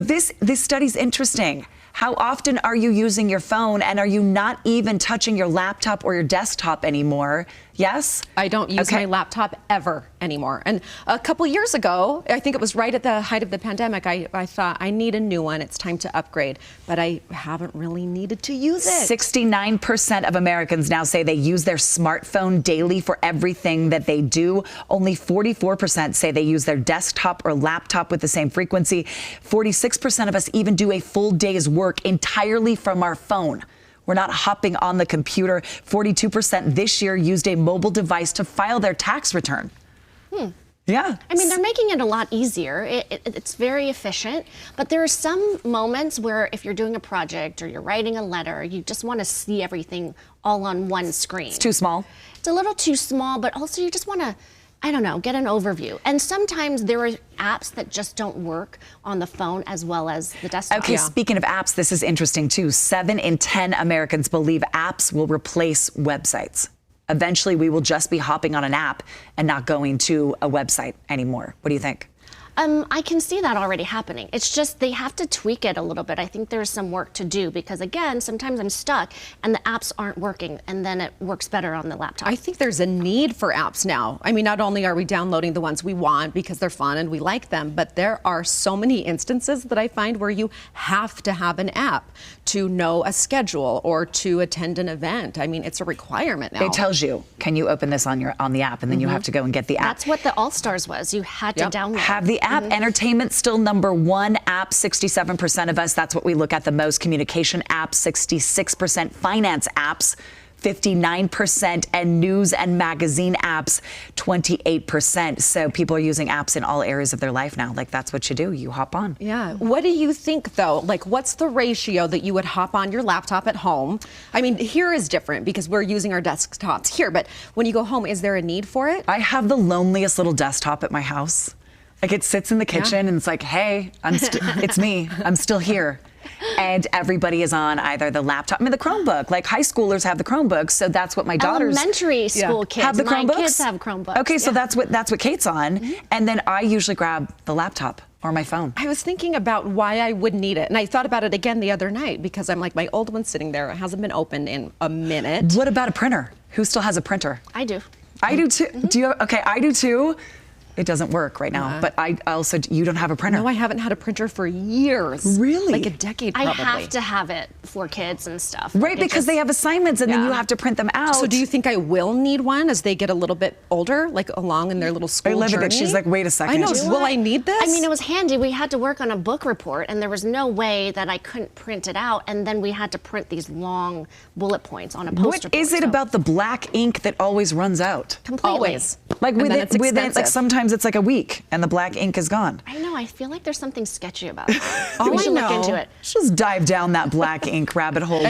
this study's interesting. How often are you using your phone, and are you not even touching your laptop or your desktop anymore? Yes? I don't use my laptop ever anymore. And a couple years ago, I think it was right at the height of the pandemic, I thought, I need a new one. It's time to upgrade. But I haven't really needed to use it. 69% of Americans now say they use their smartphone daily for everything that they do. Only 44% say they use their desktop or laptop with the same frequency. 46% of us even do a full day's work entirely from our phone. We're not hopping on the computer. 42% this year used a mobile device to file their tax return. Yeah. I mean, they're making it a lot easier. It's very efficient, but there are some moments where if you're doing a project or you're writing a letter, you just want to see everything all on one screen. It's too small. It's a little too small, but also you just want to, I don't know, get an overview. And sometimes there are apps that just don't work on the phone as well as the desktop. Okay, speaking of apps, this is interesting too. 7 in 10 Americans believe apps will replace websites. Eventually, we will just be hopping on an app and not going to a website anymore. What do you think? I can see that already happening. It's just they have to tweak it a little bit. I think there's some work to do because, again, sometimes I'm stuck and the apps aren't working, and then it works better on the laptop. I think there's a need for apps now. I mean, not only are we downloading the ones we want because they're fun and we like them, but there are so many instances that I find where you have to have an app to know a schedule or to attend an event. I mean, it's a requirement now. It tells you, can you open this on the app, and then you have to go and get the app. That's what the All-Stars was. You had to download. Have the app. Entertainment still number one. App, 67% of us. That's what we look at the most. Communication apps, 66%. Finance apps, 59%, and news and magazine apps, 28%. So people are using apps in all areas of their life now. Like, that's what you do. You hop on. Yeah. What do you think, though? Like, what's the ratio that you would hop on your laptop at home? I mean, here is different because we're using our desktops here, but when you go home, is there a need for it? I have the loneliest little desktop at my house. Like, it sits in the kitchen and it's like, hey, it's me. I'm still here. And everybody is on either the laptop, I mean, the Chromebook. Like, high schoolers have the Chromebooks, so that's what my daughters. Elementary school kids have the Chromebooks. My kids have Chromebooks. Okay, so that's what Kate's on, and then I usually grab the laptop or my phone. I was thinking about why I would need it, and I thought about it again the other night because I'm like, my old one's sitting there. It hasn't been opened in a minute. What about a printer? Who still has a printer? I do. I do too. Do you? Okay, I do too. It doesn't work right now, but I also, you don't have a printer? No, I haven't had a printer for years. Really? Like a decade, probably. I have to have it for kids and stuff. Right, because they have assignments and then you have to print them out. So do you think I will need one as they get a little bit older, like along in their little school journey? She's like, wait a second. I know, will I need this? I mean, it was handy. We had to work on a book report and there was no way that I couldn't print it out, and then we had to print these long bullet points on a poster board. What is it about the black ink that always runs out? Completely. Always. Like within, like sometimes it's like a week and the black ink is gone. I know. I feel like there's something sketchy about it. We should look into it. Just dive down that black ink rabbit hole.